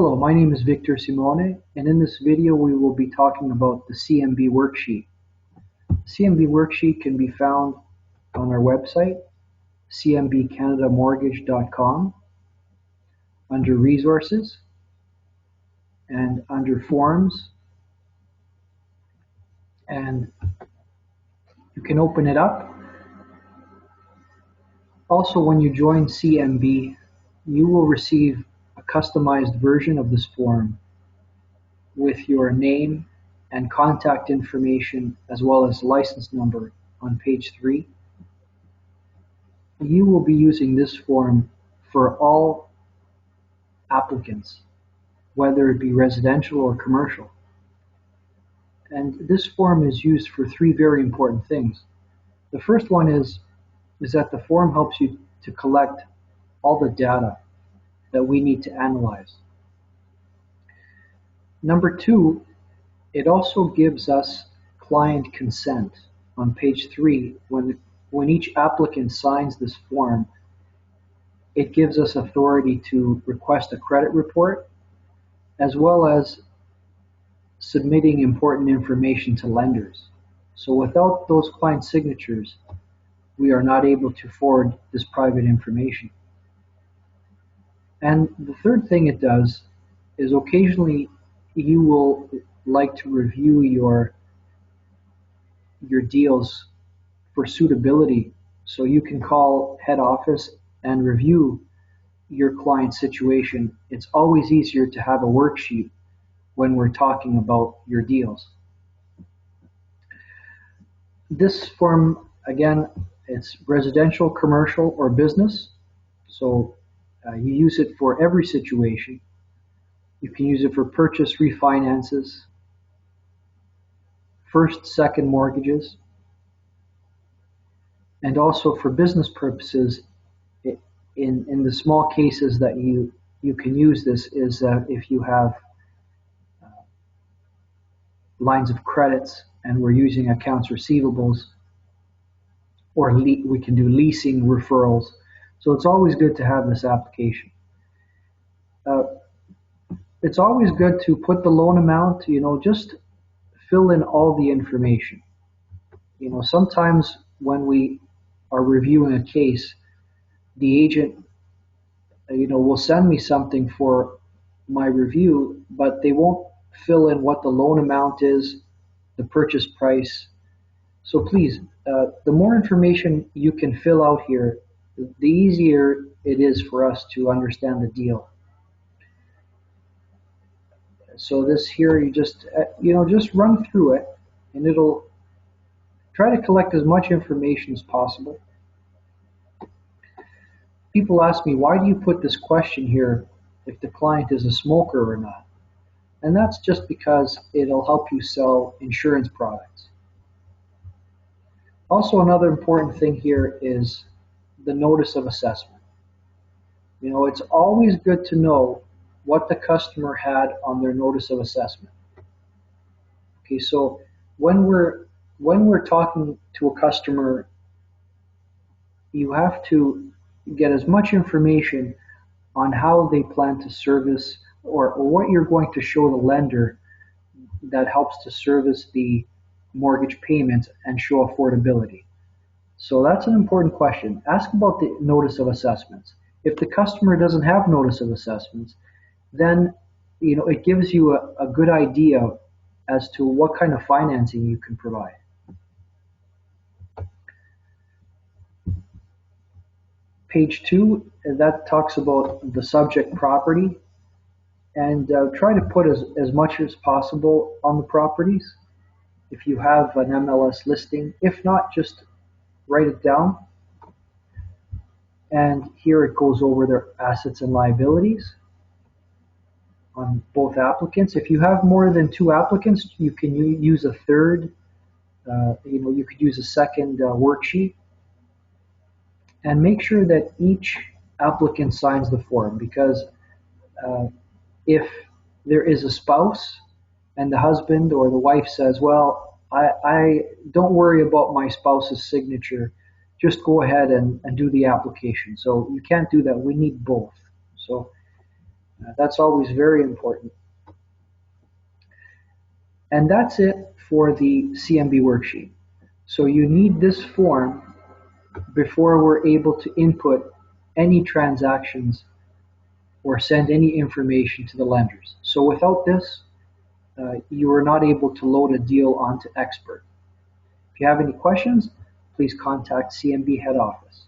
Hello, my name is Victor Simone, and in this video we will be talking about the CMB Worksheet. CMB Worksheet can be found on our website, cmbcanadamortgage.com, under Resources, and under Forms, and you can open it up. Also, when you join CMB, you will receive a customized version of this form with your name and contact information as well as license number on page 3. You will be using this form for all applicants, whether it be residential or commercial. And this form is used for 3 very important things. The first one is that the form helps you to collect all the data that we need to analyze. Number 2, it also gives us client consent on page 3. When each applicant signs this form, it gives us authority to request a credit report as well as submitting important information to lenders. So without those client signatures, we are not able to forward this private information. And the third thing it does is occasionally you will like to review your deals for suitability. So you can call head office and review your client situation. It's always easier to have a worksheet when we're talking about your deals. This form, again, it's residential, commercial, or business. So you use it for every situation. You can use it for purchase refinances, first, second mortgages, and also for business purposes. In the small cases that you can use this is if you have lines of credits and we're using accounts receivables, or we can do leasing referrals. So it's always good to have this application. It's always good to put the loan amount, just fill in all the information. Sometimes when we are reviewing a case, the agent, will send me something for my review, but they won't fill in what the loan amount is, the purchase price. So please, the more information you can fill out here, the easier it is for us to understand the deal. So this here, you just run through it, and it'll try to collect as much information as possible. People ask me, why do you put this question here if the client is a smoker or not? And that's just because it'll help you sell insurance products. Also, another important thing here is the notice of assessment. It's always good to know what the customer had on their notice of assessment. Okay, so when we're talking to a customer, you have to get as much information on how they plan to service or what you're going to show the lender that helps to service the mortgage payments and show affordability. So that's an important question. Ask about the notice of assessments. If the customer doesn't have notice of assessments, then it gives you a good idea as to what kind of financing you can provide. Page 2, that talks about the subject property, and try to put as much as possible on the properties. If you have an MLS listing, if not, just write it down. And here it goes over their assets and liabilities on both applicants. If you have more than 2 applicants, you can use a third, you could use a second worksheet. And make sure that each applicant signs the form, because if there is a spouse and the husband or the wife says, well, I don't worry about my spouse's signature, just go ahead and do the application. So you can't do that. We need both. So That's always very important. And that's it for the CMB worksheet. So you need this form before we're able to input any transactions or send any information to the lenders. So without this, you are not able to load a deal onto Expert. If you have any questions, please contact CMB head office.